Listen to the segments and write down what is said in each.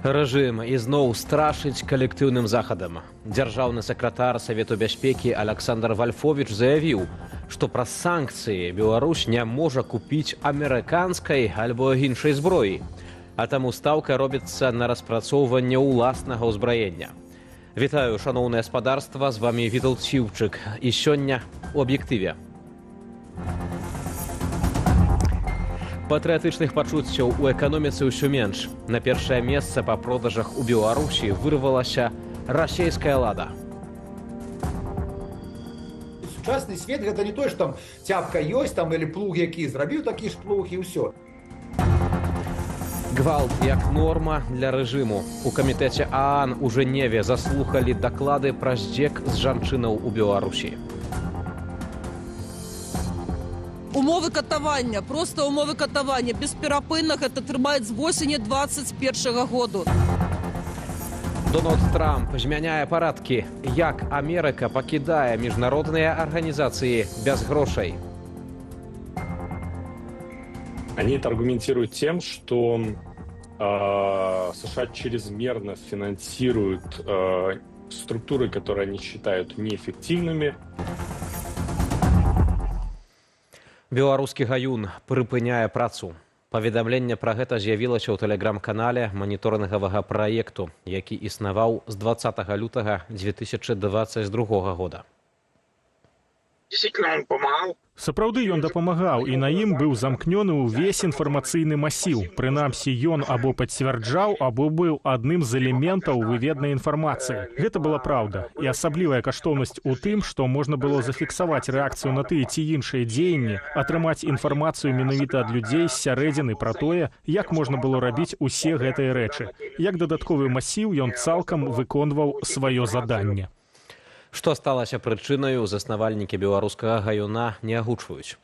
Рэжым ізноў страшыць калектыўным захадам. Дзяржаўны сакратар Савету бяспекі Александр Вальфович заявіў, што праз санкцыі Беларусь не можа купіць амерыканскай альбо іншай зброі, а таму стаўка робіцца на распрацоўванне ўласнага ўзбраення. Вітаю, шаноўнае спадарства, з вамі Віталд Сіўчык. І сёння у аб'ектыве. Патрыятычных пачуццяў у эканоміцы ўсё менш. На першае месца па продажах у Беларусі вырвалася расійская лада. Сучасны свет гэта не тое, што там цяпка ёсць там или плуг, які зрабіў такі ж плуг і ўсё. Гвалт як норма для рэжыму. У камітэце ААН у Жэневе заслухалі даклады пра здзек з жанчынаў у Беларусі. Умовы катавання, просто умовы катавання, бесперапынна гэта трымаюць з восені 21 году. Дональд Трамп змяняе парадкі. Як Амерыка пакідае міжнародныя арганізацыі без грошай? Они это аргументируют тем, что США чрезмерно финансируют структуры, которые они считают неэффективными. Беларускі гаюн прыпыняе працу. Паведамленне пра гэта з'явілася ў тэлеграм-канале маніторынгавага праекту, які існаваў з 20 лютага 2022 года. Действительно, он помогал. Сапраўды ён дапамагаў, і на ім быў замкнёны ўвесь інфармацыйны масіў. Прынамсі, ён або пацвярджаў, або быў адным з элементаў выведнай інфармацыі. Гэта была праўда. І асаблівая каштоўнасць у тым, што можна было зафіксаваць рэакцыю на тыя ці іншыя дзеянні, атрымаць інфармацыю менавіта ад людзей з сярэдзіны пра тое, як можна было рабіць усе гэтыя рэчы. Як дадатковы масіў ён цалкам выконваў сваё заданне. Што сталася прычынаю, заснавальнікі беларускага гаюна не агучваюць.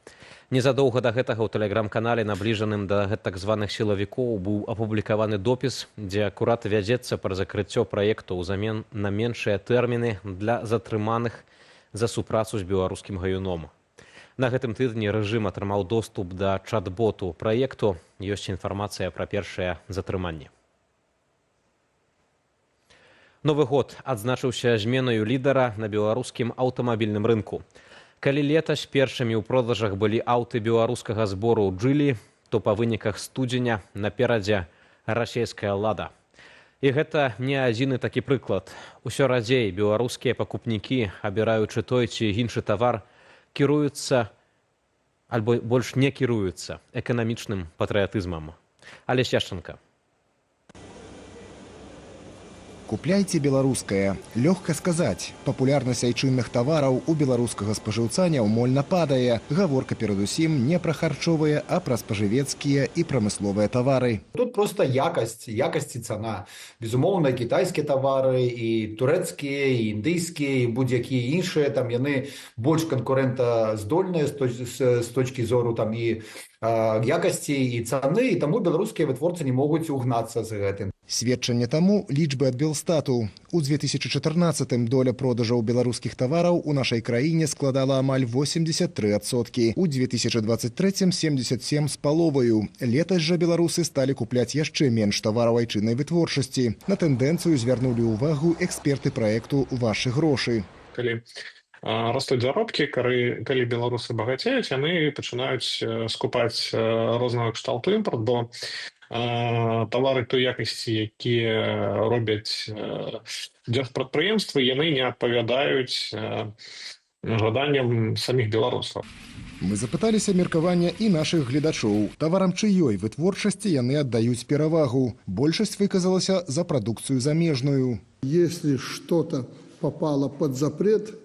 Незадоўга да гэтага ў тэлеграм-канале, набліжаным да так званых сілавікоў, быў апублікаваны допіс, дзе акурат вядзецца пра закрыццё праекту ўзамен на меншыя тэрміны для затрыманых за супрацу з беларускім гаюном. На гэтым тыдні рэжым атрымаў доступ да чат-боту праекту. Ёсць інфармацыя пра першыя затрыманні. Новы год адзначыўся зменаю лідара на беларускім аўтамабільным рынку. Калі летась першымі ў продажах былі аўты беларускага збору «Джылі», то па выніках студзеня наперадзе расійская лада. І гэта не адзіны такі прыклад. Усё радзей беларускія пакупнікі, абіраючы той ці іншы тавар, кіруюцца альбо больш не кіруюцца эканамічным патрыятызмам. Алесь Яшченка. Купляйце беларускае. Лёгка сказаць. Папулярнасць айчынных тавараў у беларускага спажыўца няўмольна падае. Гаворка перадусім не пра харчовыя, а пра спажывецкія і прамысловыя тавары. Тут просто якасць і цана. Безумоўна, кітайскія тавары, і турэцкія, і індыйскія, і будь-якія іншыя, там яны больш канкурэнтаздольныя з точкі зору там і якасці і цаны, і таму беларускія вытворцы не могуць угнацца за гэтым. Сведчанне таму лічбы ад Белстату. У 2014-м доля продажаў беларускіх тавараў у нашай краіне складала амаль 83%. У 2023-м 77 з паловаю. Летась жа беларусы сталі купляць яшчэ менш тавараў айчыннай вытворчасці. На тэндэнцыю звярнулі ўвагу эксперты праекту «Вашы грошы». Калі растуць заробкі, калі беларусы багацеюць, яны пачынаюць скупаць рознага кшталту імпорт, бо тавары той якасці, якія робяць дзяржпрадпрыемствы, яны не адпавядаюць жаданням саміх беларусаў. Мы запыталіся меркавання і нашых гледачоў. Таварам чыёй вытворчасці яны аддаюць перавагу. Большасць выказалася за прадукцыю замежную. Если что-то попало под запрет,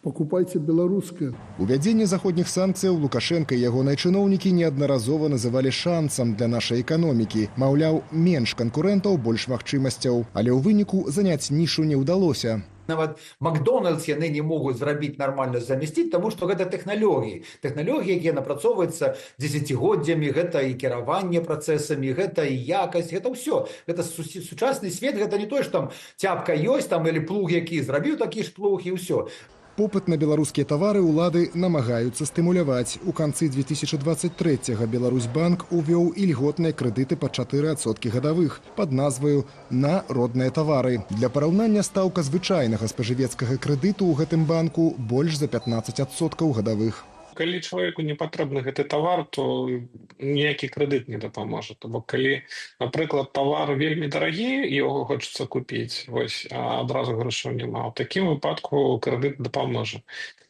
покупайте беларускае. Увядзенне заходніх санкцыяў Лукашенка і ягоныя чыноўнікі неаднаразова называлі шансам для нашай эканомікі. Маўляў, менш канкурэнтаў, больш магчымасцяў. Але ў выніку заняць нішу не ўдалося. Нават Макдональдс яны не могуць зрабіць нармальна замясціць, таму што гэта тэхналогіі. Тэхналогіі, якія напрацоўваюцца дзесяцігоддзямі, гэта і кіраванне працэсамі, гэта і якасць, гэта ўсё. Гэта сучасны свет, гэта не тое, што там цяпка ёсць там или плуг, які зрабіў такі ж плуг і ўсё. Попыт на беларускія тавары ўлады намагаюцца стымуляваць. У канцы 2023-го Беларусьбанк увёў ільготныя крэдыты па 4% гадавых пад назваю «На родныя тавары». Для параўнання стаўка звычайнага спажывецкага крэдыту ў гэтым банку больш за 15% гадавых. Калі чалавеку не патрэбны гэты тавар, то ніякі крэдыт не дапаможа. То бок калі, напрыклад, тавар вельмі дарагі, яго хочацца купіць, вось, а адразу грошаў няма, у такім выпадку крэдыт дапаможа.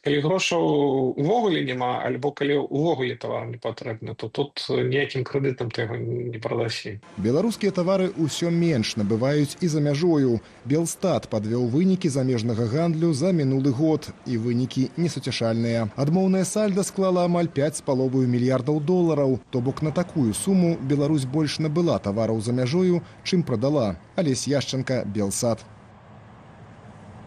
Калі грошаў увогуле няма, альбо калі увогуле тавар не патрэбны, то тут ніякім крэдытам ты яго не прадасі. Беларускія тавары ўсё менш набываюць і за мяжою. Белстат падвёў вынікі замежнага гандлю за мінулы год, і вынікі несуцяшальныя. Адмоўная сальда склала амаль 5,5 мільярдаў долараў, то бок на такую суму Беларусь больш набыла тавараў за мяжою, чым прадала. Алесь Яшченка, Белсат.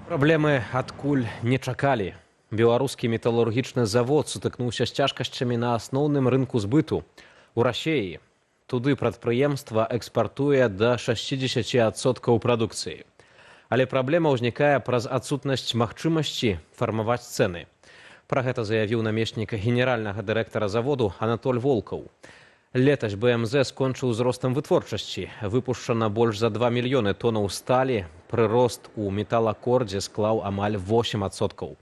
Праблемы адкуль не чакалі. Беларускі металургічны завод сутыкнуўся з цяжкасцямі на асноўным рынку збыту у Расіі. Туды прадпрыемства экспартуе да 60% прадукцыі. Але праблема ўзнікае праз адсутнасць магчымасці фармаваць цэны. Пра гэта заявіў намеснік генеральнага дырэктара заводу Анатоль Волкаў. Летась БМЗ скончыў з ростам вытворчасці. Выпушчана больш за 2 мільёны тонаў сталі, прырост у металакордзе склаў амаль 8%.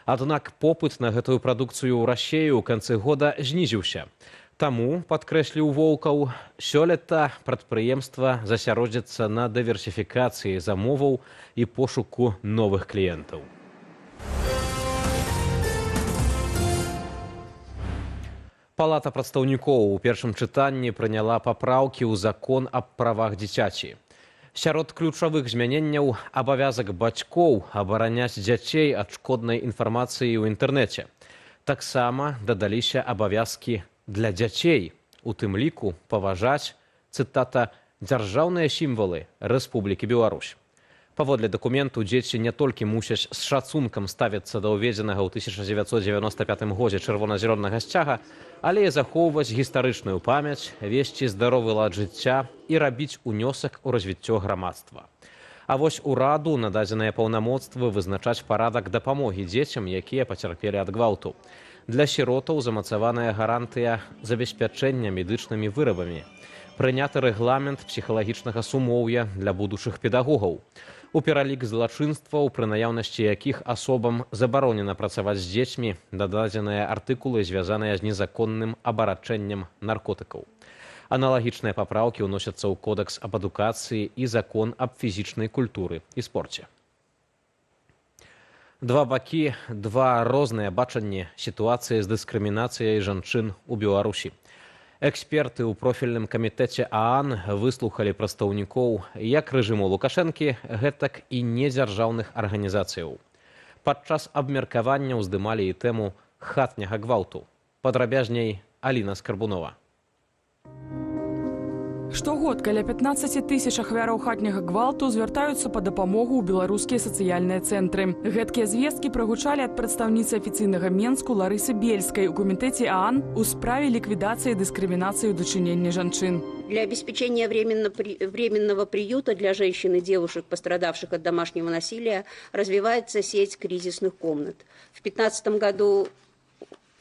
Аднак попыт на гэтую прадукцыю ў Расіі ў канцы года знізіўся. Таму, падкрэсліў Волкаў, сёлета прадпрыемства засяродзіцца на дыверсіфікацыі замоваў і пошуку новых кліентаў. Палата прадстаўнікоў у першым чытанні прыняла папраўкі ў закон аб правах дзіцяці. Сярод ключавых змяненняў абавязак бацькоў абараняць дзяцей ад шкоднай інфармацыі ў інтэрнэце. Таксама дадаліся абавязкі для дзяцей, у тым ліку паважаць, цытата, дзяржаўныя сімвалы Рэспублікі Беларусь. Паводле дакументу, дзеці не толькі мусяць з шацункам ставіцца да ўведзенага ў 1995 годзе чырвона-зялёнага сцяга, але і захоўваць гістарычную памяць, весці здаровы лад жыцця і рабіць унёсак у развіццё грамадства. А вось ураду нададзеныя паўнамоцтвы вызначаць парадак дапамогі дзецям, якія пацярпелі ад гвалту. Для сіротаў замацаваная гарантыя забеспячэння медычнымі вырабамі. Прыняты рэгламент псіхалагічнага сумоўя для будучых педагогаў. У пералік злачынстваў, пры наяўнасці якіх асобам забаронена працаваць з дзецьмі, дададзеныя артыкулы, звязаныя з незаконным абарачэннем наркотыкаў. Аналагічныя папраўкі ўносяцца ў Кодэкс аб адукацыі і закон аб фізічнай культуры і спорце. Два бакі, два розныя бачанні сітуацыі з дыскрымінацыяй жанчын у Беларусі. Эксперты ў профільным камітэце ААН выслухалі прадстаўнікоў як рэжыму Лукашэнкі, гэтак і недзяржаўных арганізацыяў. Падчас абмеркавання ўздымалі і тэму хатняга гвалту. Падрабязней Аліна Скарбунова. Штогод каля 15 тысяч ахвяраў хатняга гвалту звяртаюцца па дапамогу ў беларускія сацыяльныя цэнтры. Гэткія звесткі прагучалі ад прадстаўніцы афіцыйнага Менску Ларысы Бельскай у камітэце ААН у справе ліквідацыі дыскрымінацыі ў дачыненні жанчын. Для обеспечения временного приюта для женщин и девушек, пострадавших от домашнего насилия, развивается сеть кризисных комнат. В 2015 году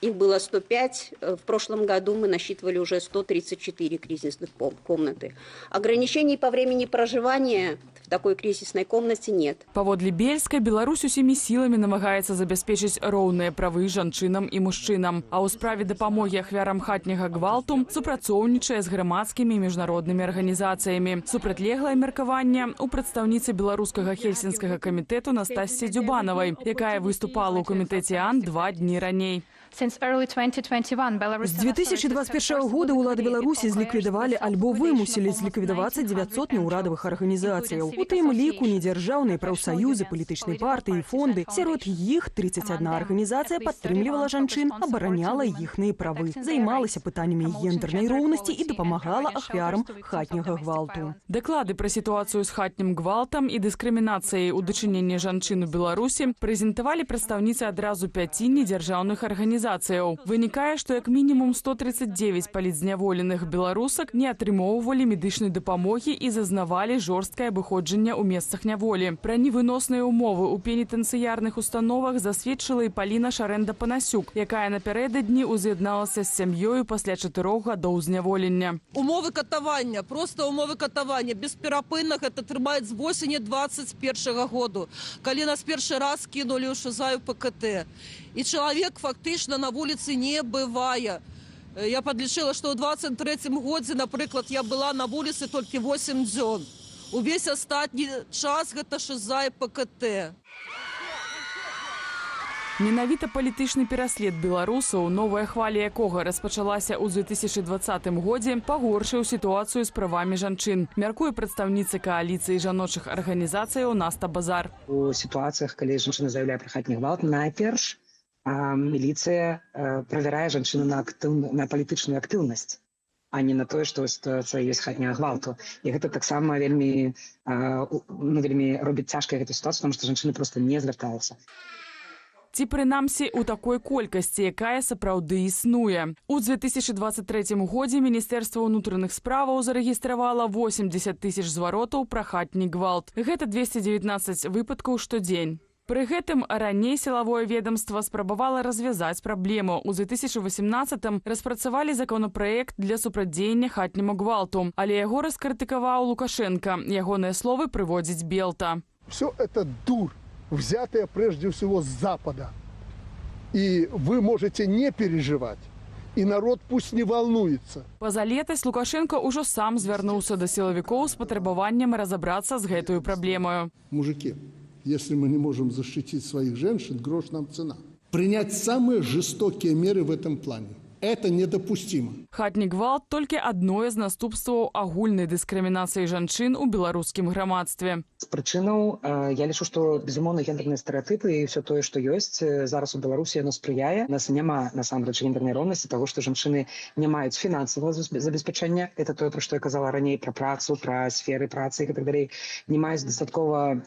их было 105, в прошлом году мы насчитывали уже 134 кризисных комнаты. Ограничений по времени проживания в такой кризисной комнате нет. Паводле Бельскай, Беларусь усімі сіламі намагаецца забяспечыць роўныя правы жанчынам і мужчынам, а ў справе дапамогі ахвярам хатняга гвалту супрацоўнічае з грамадскімі і міжнароднымі арганізацыямі. Супрацьлеглае меркаванне у прадстаўніцы беларускага хельсінскага камітэту Настасьі Дзюбанавай, якая выступала ў камітэце ААН 2 дні раней. З 2021 года улады Беларусі зліквідавалі альбо вымусілі зліквідавацца 900 неўрадавых арганізацыяў. У тым ліку недзяржаўныя прафсаюзы, палітычныя партыі і фонды. Сярод іх 31 арганізацыя падтрымлівала жанчын, абараняла іхныя правы, займалася пытаннямі гендернай роўнасці і дапамагала ахвярам хатняга гвалту. Даклады пра сітуацыю з хатнім гвалтам і дыскрымінацыяй у дачыненні жанчын у Беларусі прэзентавалі прадстаўніцы адразу 5 недзяржаўных арганізацый. арганізацыяў. Вынікае, што як мінімум 139 палітзняволеных беларусак не атрымоўвалі медычнай дапамогі і зазнавалі жорсткае абыходжанне ў месцах няволі. Пра невыносныя ўмовы ў пенітэнцыярных установах засведчыла і Паліна Шарэнда-Панасюк, якая напярэдадні уз'ядналася з сям'ёю пасля 4 гадоў зняволення. Умовы катавання, просто умовы катавання бесперапынных, это трымаюць з восені 21 году, калі нас першы раз кинули ў Шызаю ПКТ. І чалавек фактычна на вуліцы не бывае. Я падлічыла, што ў 23 годзе, напрыклад, я была на вуліцы толькі 8 дзён. Увесь астатні час гэта Шыза і ПКТ. Менавіта палітычны пераслед беларусаў, новая хваля якога распачалася ў 2020 годзе, пагоршыў сітуацыю з правамі жанчын, мяркуе прадстаўніца кааліцыі жаночых арганізацыяў Наста Базар. У сітуацыях, калі жанчына заяўляе пра хатні гвалт, найперш міліцыя правярае жанчыну на палітычную актыўнасць, а не на тое, што сітуацыя ёсць хатняга гвалту. І гэта таксама вельмі робіць цяжкай гэту сітуацыю, тому што жанчыны проста не звяртаюцца. Ці прынамсі ў такой колькасці, якая сапраўды існуе. У 2023 годзе Міністэрства ўнутраных справаў зарэгістравала 80 000 зваротаў пра хатні гвалт. Гэта 219 выпадкаў штодзень. Пры гэтым раней сілавое ведомства спрабавала развязаць праблему. У 2018-м распрацавалі законапраект для супрацьдзеяння хатняму гвалту, але яго раскрытыкаваў Лукашенко. Ягоныя словы прыводзіць Белта. Все это дурь, взятая прежде всего с Запада. И вы можете не переживать. И народ пусть не волнуется. Па-за летась Лукашенко ўжо сам звярнуўся да сілавікоў з патрабаваннем разабрацца з гэтую праблемаю. Мужики, если мы не можем защитить своих женщин, грош нам цена. Принять самые жестокие меры в этом плане. Это недопустимо. Хатні гвалт толькі адно з наступстваў агульнай дыскрымінацыі жанчын у беларускім грамадстве. З прычынаў, я лічу, што, безумоўна, гендерныя стэрэатыпы і ўсё тое, што ёсць зараз у Беларусі, яно спрыяе. У нас няма, насамрэч, гендернай роўнасці таго, што жанчыны не маюць фінансавага забеспячэння. Это тое, пра што я казала раней, пра працу, пра сферы працы і так далей. Не маюць дастаткова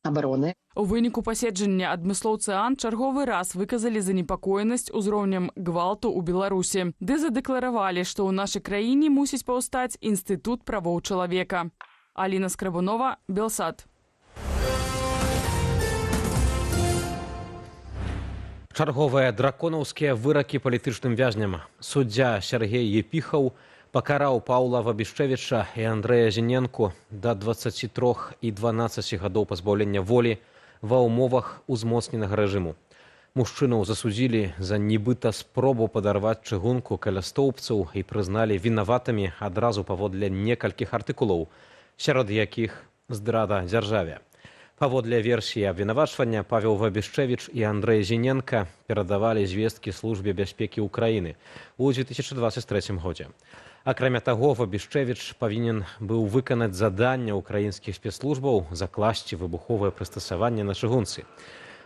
абароны. У выніку паседжання адмыслоўцы АН чарговы раз выказалі занепакоенасць узроўнем гвалту ў Беларусі. Ды задэкларавалі, што ў нашай краіне мусіць паўстаць інстытут правоў чалавека. Аліна Скрабунова, Белсат. Чарговыя драконаўскія выракі палітычным вязням. Суддзя Сергей Епіхаў пакараў Паўла Вабішчэвіча і Андрэя Зіненку да 23 і 12 гадоў пазбаўлення волі ва ўмовах узмоцненага рэжыму. Мужчынаў засудзілі за нібыта спробу падарваць чыгунку каля стоўбцаў і прызналі вінаватымі адразу паводле некалькіх артыкулаў, сярод якіх здрада дзяржаве. Паводле версіі абвінавачвання Павел Вабішчэвіч і Андрэй Зіненка перадавалі звесткі Службе бяспекі ўкраіны ў 2023 годзе. Акрамя таго, Вабішчэвіч павінен быў выканаць заданне ўкраінскіх спецслужбаў закласці выбуховае прыстасаванне на чыгунцы.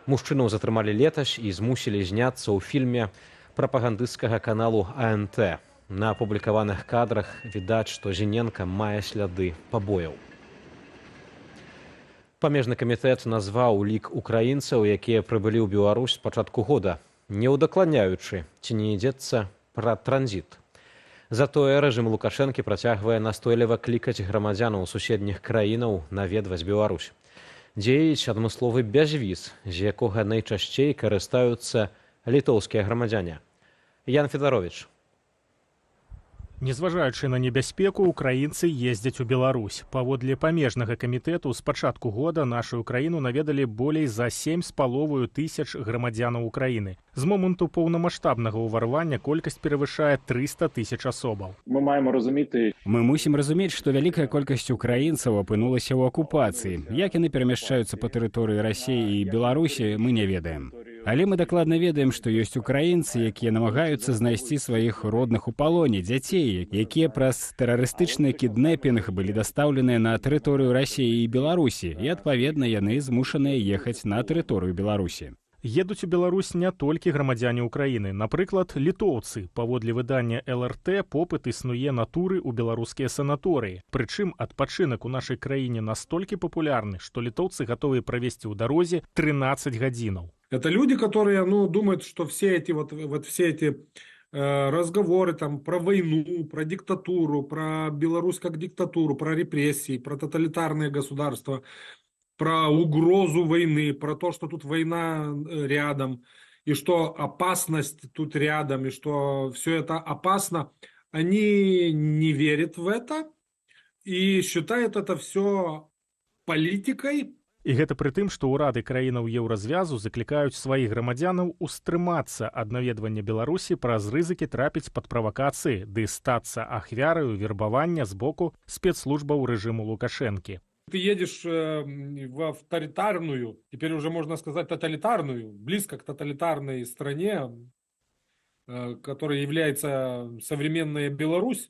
Мужчынаў затрымалі летась і змусілі зняцца ў фільме прапагандысцкага каналу АНТ. На апублікаваных кадрах відаць, што Зіненка мае сляды пабояў. Памежны камітэт назваў лік украінцаў, якія прыбылі ў Беларусь з пачатку года, не ўдакладняючы, ці не ідзецца пра транзіт. Затое рэжым Лукашэнкі працягвае настойліва клікаць грамадзянаў суседніх краінаў наведваць Беларусь. Дзеюць адмысловы бязвіз, з якога найчасцей карыстаюцца літоўскія грамадзяне. Ян Федарович. Незважаючы на небяспеку, украінцы ездзяць у Беларусь. Паводле памежнага камітэту з пачатку года нашу краіну наведалі болей за 7,5 тысяч грамадзянаў Украіны. З моманту поўнамаштабнага ўварвання колькасць перавышае 300 тысяч асобаў. Мы мусім разумець, што вялікая колькасць украінцаў апынулася ў акупацыі. Як яны перамяшчаюцца па тэрыторыі Расіі і Беларусі, мы не ведаем. Але мы дакладна ведаем, што ёсць украінцы, якія намагаюцца знайсці сваіх родных у палоне, дзяцей, якія праз тэрарыстычны кіднэпінг былі дастаўленыя на тэрыторыю Расіі і Беларусі, і, адпаведна, яны змушаныя ехаць на тэрыторыю Беларусі. Едуць у Беларусь не толькі грамадзяне Украіны. Напрыклад, літоўцы. Паводле выдання ЛРТ попыт існуе на туры ў беларускія санаторыі. Прычым адпачынак у нашай краіне настолькі папулярны, што літоўцы гатовыя правесці ў дарозе 13 гадзінаў. Это люди, которые, думают, что все эти разговоры там про войну, про диктатуру, про Беларусь как диктатуру, про репрессии, про тоталитарные государства, про угрозу войны, про то, что тут война рядом, и что опасность тут рядом, и что все это опасно, они не верят в это и считают это все политикой. І гэта пры тым, што ўрады краінаў еўразвязу заклікаюць сваіх грамадзянаў устрымацца ад наведвання Беларусі праз рызыкі трапіць пад правакацыі ды стацца ахвяраю вербавання з боку спецслужбаў рэжыму Лукашэнкі. Ты едешь в авторитарную, теперь уже можно сказать тоталитарную, близко к тоталитарной стране, которой является современная Беларусь,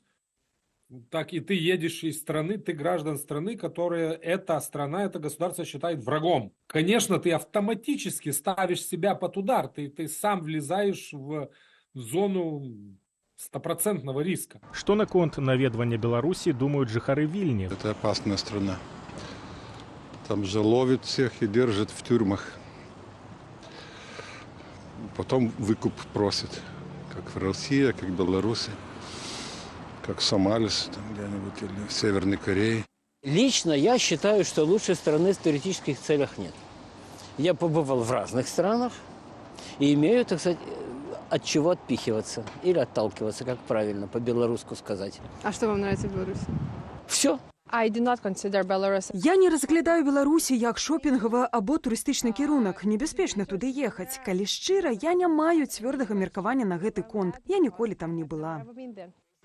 так и ты едешь из страны, ты граждан страны, которая эта страна, это государство считает врагом. Конечно, ты автоматически ставишь себя под удар, ты сам влезаешь в зону стопроцентного риска. Што наконт наведвання Беларусі думаюць жыхары Вільні? Это опасная страна. Там же ловят всех и держат в тюрьмах. Потом выкуп просят, как в России, как в Беларуси. Как в Сомали, там где-нибудь, или в Северной Корее. Лично я считаю, что лучшей страны в туристических целях нет. Я побывал в разных странах и имею, так сказать, от чего отпихиваться или отталкиваться, как правильно по-белорусски сказать. А что вам нравится в Беларуси? Все. Я не разглядаю Беларусі як шопінгавы або турыстычны кірунак. Небяспечна туды ехаць. Калі шчыра, я не маю цвёрдага меркавання на гэты конт. Я ніколі там не была.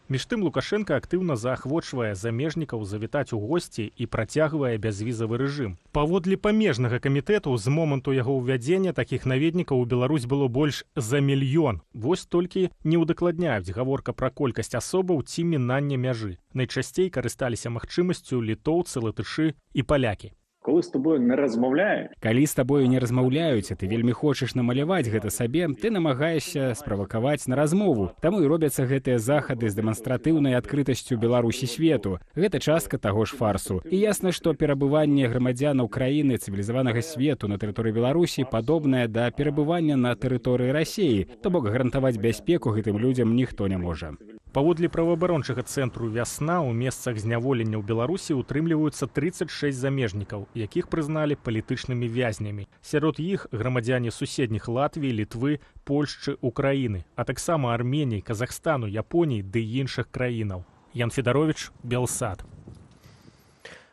Між тым Лукашенко актыўна заахвочвае замежнікаў завітаць у госці і працягвае бязвізавы рэжым. Паводле памежнага камітэту з моманту яго ўвядзення такіх наведнікаў у Беларусь было больш за 1 мільён. Вось толькі не ўдакладняюць гаворка пра колькасць асобаў ці мінання мяжы. Найчасцей карысталіся магчымасцю літоўцы, латышы і палякі. Коли з тобою не размовляють. Калі з табою не размаўляюць, а ты вельмі хочаш намаляваць гэта сабе, ты намагаешся справакаваць на размову. Таму і робяцца гэтыя захады з дэманстратыўнай адкрытасцю Беларусі свету. Гэта частка таго ж фарсу. І ясна, што перабыванне грамадзянаў краіны цывілізаванага свету на тэрыторыі Беларусі падобнае да перабывання на тэрыторыі Расіі, то бок гарантаваць бяспеку гэтым людзям ніхто не можа. Паводле праваабарончага цэнтру «Вясна» у месцах зняволення ў Беларусі утрымліваюцца 36 замежнікаў, якіх прызналі палітычнымі вязнямі. Сярод іх грамадзяне суседніх Латвіі, Літвы, Польшчы, Украіны, а таксама Арменіі, Казахстану, Японіі ды іншых краінаў. Ян Федарович, Белсад.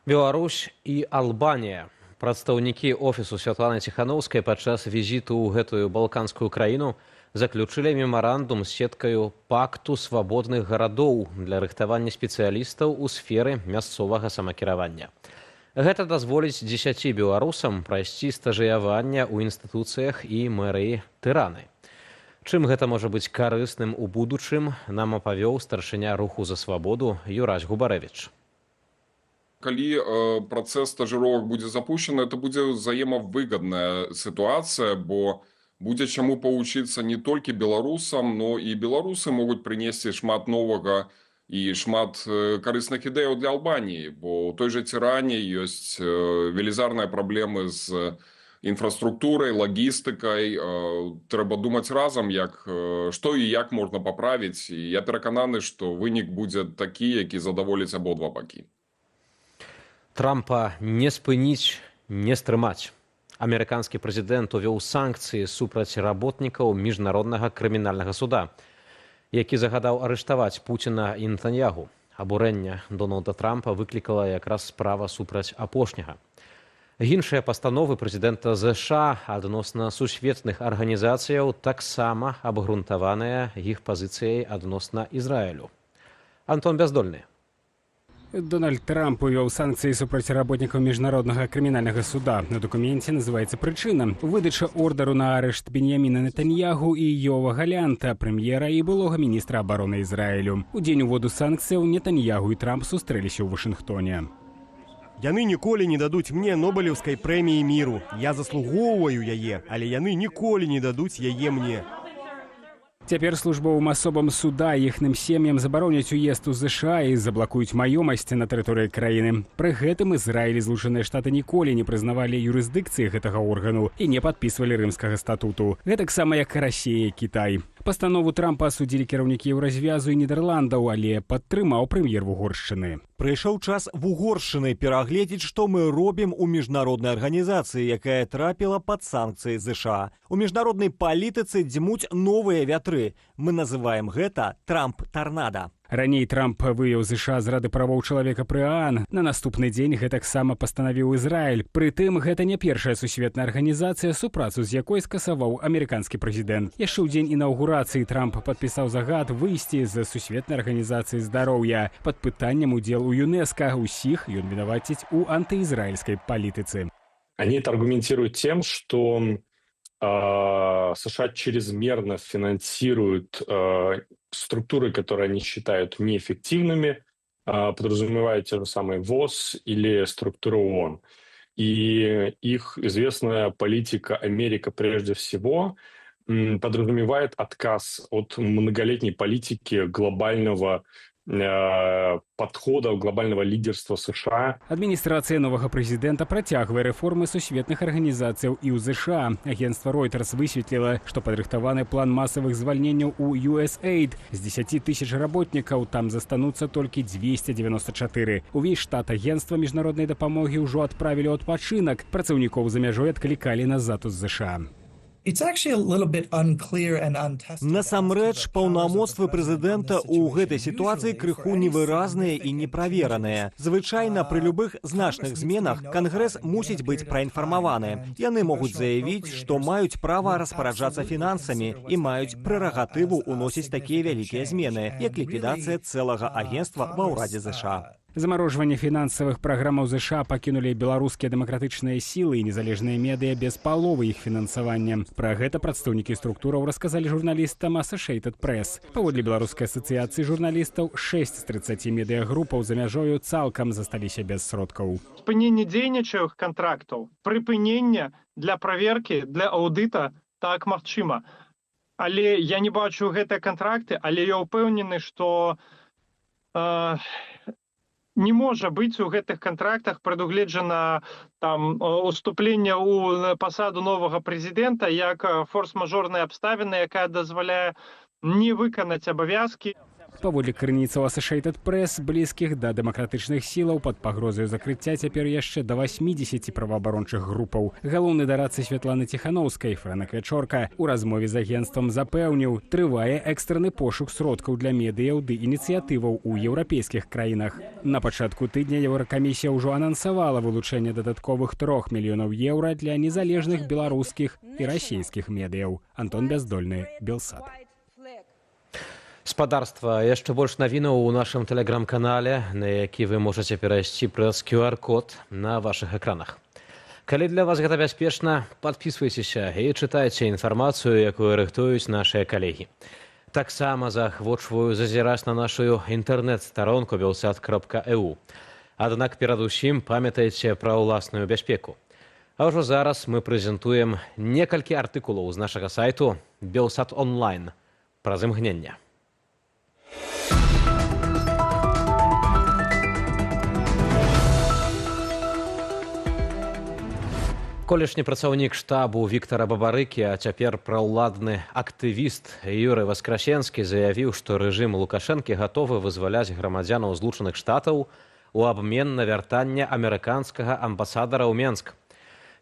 Беларусь і Албанія. Прадстаўнікі офісу Святланы Ціханаўскай падчас візіту ў гэтую балканскую краіну заключылі мемарандум з сеткаю пакту свабодных гарадоў для рыхтавання спецыялістаў у сферы мясцовага самакіравання. Гэта дазволіць 10 беларусам прайсці стажыявання ў інстытуцыях і мэрыі Тыраны. Чым гэта можа быць карысным у будучым, нам апавёў старшыня руху за свабоду Юрась Губарэвіч. Калі працэс стажыровак будзе запущены, это будзе взаемовыгадная сітуацыя, бо будзе чаму павучыцца не толькі беларусам, но і беларусы могуць прынесці шмат новага і шмат карысных ідэяў для Албаніі, бо ў той жа Тыране ёсць велізарныя праблемы з інфраструктурай, лагістыкай. Трэба думаць разам, што і як можна паправіць. І я перакананы, што вынік будзе такі, які задаволіць абодва бакі. Трампа не спыніць, не стрымаць. Амерыканскі прэзідэнт увёў санкцыі супраць работнікаў міжнароднага крымінальнага суда, які загадаў арыштаваць Пуціна і Нетаньягу. Абурэнне Дональда Трампа выклікала якраз справа супраць апошняга. Іншыя пастановы прэзідэнта ЗША адносна сусветных арганізацыяў таксама абгрунтаваныя іх пазіцыяй адносна Ізраілю. Антон Бяздольны. Дональд Трамп увёў санкцыі супраць работнікаў міжнароднага крымінальнага суда. На дакуменце называецца прычына выдача ордару на арышт Беньяміна Нетаньягу і Йова Галянта, прэм'ера і былога міністра абароны Ізраілю. У дзень уводу санкцыяў Нетаньягу і Трамп сустрэліся ў Вашынгтоне. Яны ніколі не дадуць мне Нобелеўскай прэміі міру. Я заслугоўваю яе, але яны ніколі не дадуць яе мне. Цяпер службовым асобам суда і іхным сем'ям забароняць уезд у ЗША і заблакуюць маёмасць на тэрыторыі краіны. Пры гэтым Ізраіль і Злучаныя Штаты ніколі не прызнавалі юрысдыкцыі гэтага органу і не падпісвалі рымскага статуту. Гэтаксама як і Расія і Кітай. Пастанову Трампа асудзілі кіраўнікі Еўразвязу і Нідерландаў, але падтрымаў прэм'ер Угоршчыны. Прыйшоў час Угоршчыны перагледзець, што мы робім у міжнароднай арганізацыі, якая трапіла пад санкцыі ЗША. У міжнароднай палітыцы дзьмуць новыя вятры. Мы называем гэта Трамп-тарнада. Раней Трамп вывеў ЗША з Рады правоў чалавека пры ААН. На наступны дзень гэтаксама пастанавіў Ізраіль. Прытым, гэта не першая сусветная арганізацыя, супрацу з якой скасаваў амерыканскі прэзідэнт. Яшчэ ў дзень інаўгурацыі Трамп падпісаў загад выйсці з сусветнай арганізацыі здароўя. Пад пытаннем удзел у ЮНЕСКО. Усіх ён вінаваціць у антыізраільскай палітыцы. Они это аргументируют тем, что США чрезмерно финансируют структуры, которые они считают неэффективными, подразумевая те же самые ВОЗ или структуры ООН. И их известная политика Америка прежде всего подразумевает отказ от многолетней политики глобального подхода глобального лидерства США. Адміністрацыя новага прэзідэнта працягвае рэформы сусветных арганізацыяў і ў ЗША. Агентства Reuters высветліла, што падрыхтаваны план масавых звальненняў у USAID. З 10 тысяч работнікаў там застануцца толькі 294. Увесь штат агентства міжнароднай дапамогі ўжо адправілі ў адпачынак. Працаўнікоў за мяжой адклікалі назад у ЗША. Насамрэч, паўнамоцтвы прэзідэнта ў гэтай сітуацыі крыху невыразныя і неправераныя. Звычайна, пры любых значных зменах Кангрэс мусіць быць праінфармаваны. Яны могуць заявіць, што маюць права распараджацца фінансамі і маюць прэрагатыву ўносіць такія вялікія змены, як ліквідацыя цэлага агентства ва ўрадзе ЗША. Замарожванне фінансавых праграмаў ЗША пакінулі беларускія дэмакратычныя сілы і незалежныя медыя без паловы іх фінансавання. Пра гэта прадстаўнікі структураў расказалі журналістам Associated Press. Паводле беларускай асацыяцыі журналістаў 6 з 30 медыягрупаў за мяжою цалкам засталіся без сродкаў. Спыненне дзейнічаючых кантрактаў, прыпынення для праверкі, для аўдыта так магчыма. Але я не бачу гэтыя кантракты, але я ўпэўнены, што не можа быць у гэтых кантрактах прадугледжана там уступленне ў пасаду новага прэзідэнта як форс-мажорная абставіна, якая дазваляе не выканаць абавязкі. Паводле крыніцаў Associated Press, блізкіх да дэмакратычных сілаў пад пагрозаю закрыцця цяпер яшчэ да 80 праваабарончых групаў. Галоўны дарадца Святланы Ціханаўскай, Фрэнак Вячорка, у размове з агенцтвам запэўніў, трывае экстраны пошук сродкаў для медыяў ды ініцыятываў у еўрапейскіх краінах. На пачатку тыдня Еўракамісія ўжо анансавала вылучэнне дадатковых 3 мільёнаў еўра для незалежных беларускіх і расійскіх медыяў. Антон Бяздольны, Белсат. Спадарства, яшчэ больш навінаў у нашым тэлеграм-канале, на які вы можаце перайсці праз QR-код на вашых экранах. Калі для вас гэта бяспечна, падпісвайцеся і чытайце інфармацыю, якую рыхтуюць нашыя калегі. Таксама заахвочваю зазіраць на нашу інтэрнэт-старонку belsat.eu. Аднак перадусім памятайце пра ўласную бяспеку. А ўжо зараз мы прэзентуем некалькі артыкулаў з нашага сайту Belsat Online праз імгнення. Колішні працаўнік штабу Віктара Бабарыкі, а цяпер праўладны актывіст Юрый Васкрасенскі заявіў, што рэжым Лукашэнкі гатовы вызваляць грамадзянаў Злучаных Штатаў у абмен на вяртанне амерыканскага амбасадара ў Менск.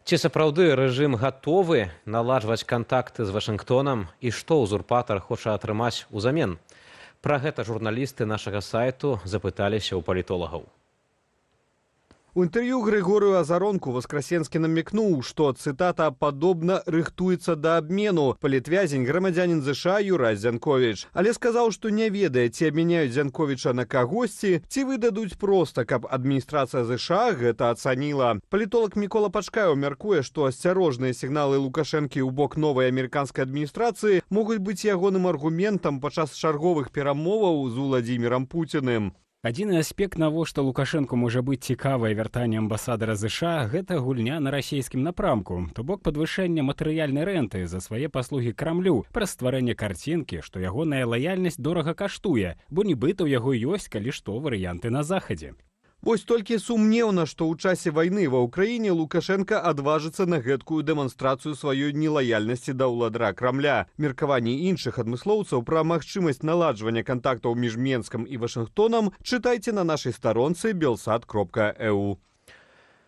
Ці сапраўды рэжым гатовы наладжваць кантакты з Вашынгтонам і што ўзурпатар хоча атрымаць узамен? Пра гэта журналісты нашага сайту запыталіся ў палітолагаў. У інтэрв'ю Григорию Азаронку Васкрасенскі намекнуў, што, цытата, «падобна рыхтуецца да абмену» палітвязень грамадзянін ЗША Юрай Зянковіч. Але сказаў, што не ведае, ці абмяняюць Зянковіча на кагосьці, ці выдадуць проста, каб адміністрацыя ЗША гэта ацаніла. Палітолог Мікола Пачкаеў мяркуе, што асцярожныя сігналы Лукашэнкі ў бок новай амерыканскай адміністрацыі могуць быць ягоным аргументам падчас чарговых перамоваў з Уладзімірам Пуціным. Адзіны аспект, навошта Лукашэнку можа быць цікавае вяртанне амбасадара ЗША, гэта гульня на расійскім напрамку, то бок падвышэнне матэрыяльнай рэнты за свае паслугі Крамлю, праз стварэнне карцінкі, што ягоная лаяльнасць дорага каштуе, бо нібыта ў яго ёсць, калі што, варыянты на захадзе. Вось толькі сумнеўна, што ў часе вайны ва ўкраіне Лукашенка адважыцца на гэткую дэманстрацыю сваёй нелаяльнасці да ўладара Крамля. Меркаванні іншых адмыслоўцаў пра магчымасць наладжвання кантактаў між Менскам і Вашынгтонам чытайце на нашай старонцы belsat.eu.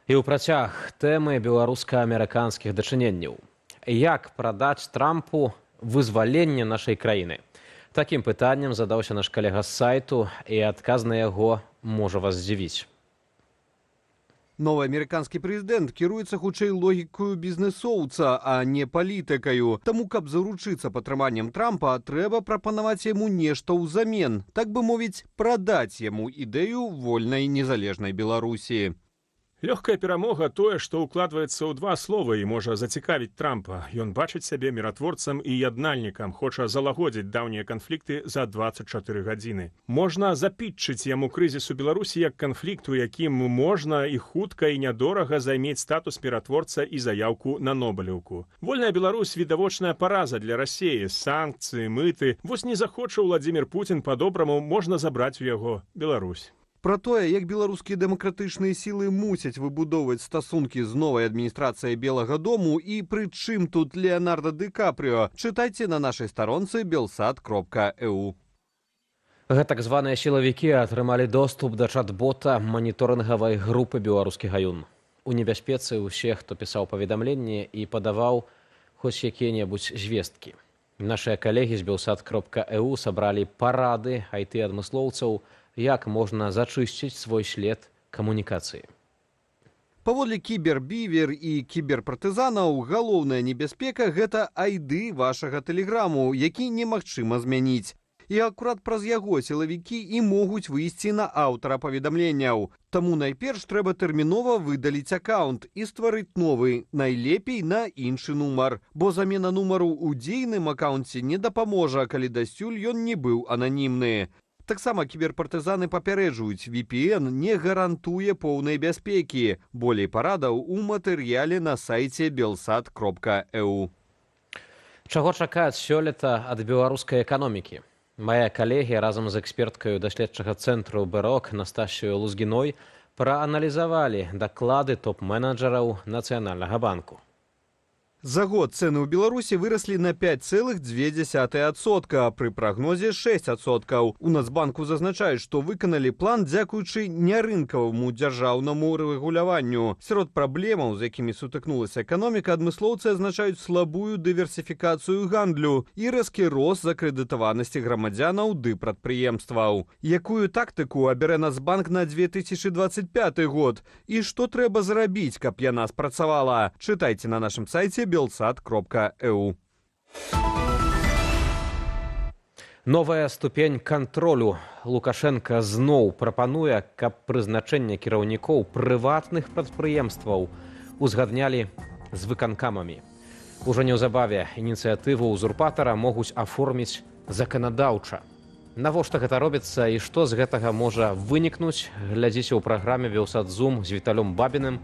І ў працяг тэмы беларуска-амерыканскіх дачыненняў. Як прадаць Трампу вызваленне нашай краіны? Такім пытаннем задаўся наш калега з сайту, і адказ на яго можа вас здзівіць. Новы амерыканскі прэзідэнт кіруецца хутчэй логікаю бізнесоўца, а не палітыкаю. Таму, каб заручыцца падтрыманнем Трампа, трэба прапанаваць яму нешта ўзамен, так бы мовіць, прадаць яму ідэю вольнай незалежнай Беларусі. Лёгкая перамога тое, што ўкладваецца ў два словы і можа зацікавіць Трампа. Ён бачыць сябе міратворцам і яднальнікам, хоча залагодзіць даўнія канфлікты за 24 гадзіны. Можна запітчыць яму крызіс у Беларусі як канфлікт, у якім можна і хутка і нядорага займець статус міратворца і заяўку на Нобелеўку. Вольная Беларусь – відавочная параза для Расіі, санкцыі, мыты. Вось не захоча Владзімір Пуцін па-добраму, можна забраць у яго Беларусь. Пра тое, як беларускія дэмакратычныя сілы мусяць выбудоўваць стасункі з новай адміністрацыяй Белага дому і пры чым тут Леонардо Ді Капріо, чытайце на нашай старонцы belsat.eu. Так званыя сілавікі атрымалі доступ да чат-бота маніторынгавай групы «Беларускі гаюн». У небяспецы ўсе, хто пісаў паведамленні і падаваў хоць якія-небудзь звесткі. Нашыя калегі з belsat.eu сабралі парады IT-адмыслоўцаў, як можна зачысціць свой след камунікацыі. Паводле кібербівер і кіберпартызанаў, галоўная небяспека – гэта ID вашага тэлеграму, які немагчыма змяніць. І акурат праз яго сілавікі і могуць выйсці на аўтара паведамленняў. Таму найперш трэба тэрмінова выдаліць акаунт і стварыць новы, найлепей на іншы нумар. Бо замена нумару ў дзейным акаунце не дапаможа, калі дасюль ён не быў ананімны. Таксама кіберпартызаны папярэджваюць, VPN не гарантуе поўнай бяспекі. Болей парадаў у матэрыяле на сайце belsat.eu. Чаго чакаць сёлета ад беларускай эканомікі? Мая калегі разам з эксперткаю даследчага цэнтру БРОК Настасіёй Лузгіной прааналізавалі даклады топ-менеджераў Нацыянальнага банку. За год цэны ў Беларусі выраслі на 5,2%, пры прагнозе 6%. У Нацбанку зазначаюць, што выканалі план дзякуючы нярынкаваму дзяржаўнаму рэгуляванню. Сярод праблемаў, з якімі сутыкнулася эканоміка, адмыслоўцы азначаюць слабую дыверсіфікацыю гандлю і рэзкі рост закрэдытаванасці грамадзянаў ды прадпрыемстваў. Якую тактыку абярэ Нацбанк на 2025 год? І што трэба зрабіць, каб яна спрацавала? Чытайце на нашым сайце belsat.eu. Новая ступень кантролю. Лукашенка зноў прапануе, каб прызначэнне кіраўнікоў прыватных прадпрыемстваў узгаднялі з выканкамамі. Ужо неўзабаве ініцыятыву ўзурпатара могуць аформіць заканадаўча. Навошта гэта робіцца і што з гэтага можа вынікнуць, глядзіце ў праграме «Белсат Зум» з Віталём Бабіным.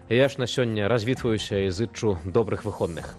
Я ж на сёння развітваюся і зычу добрых выходных.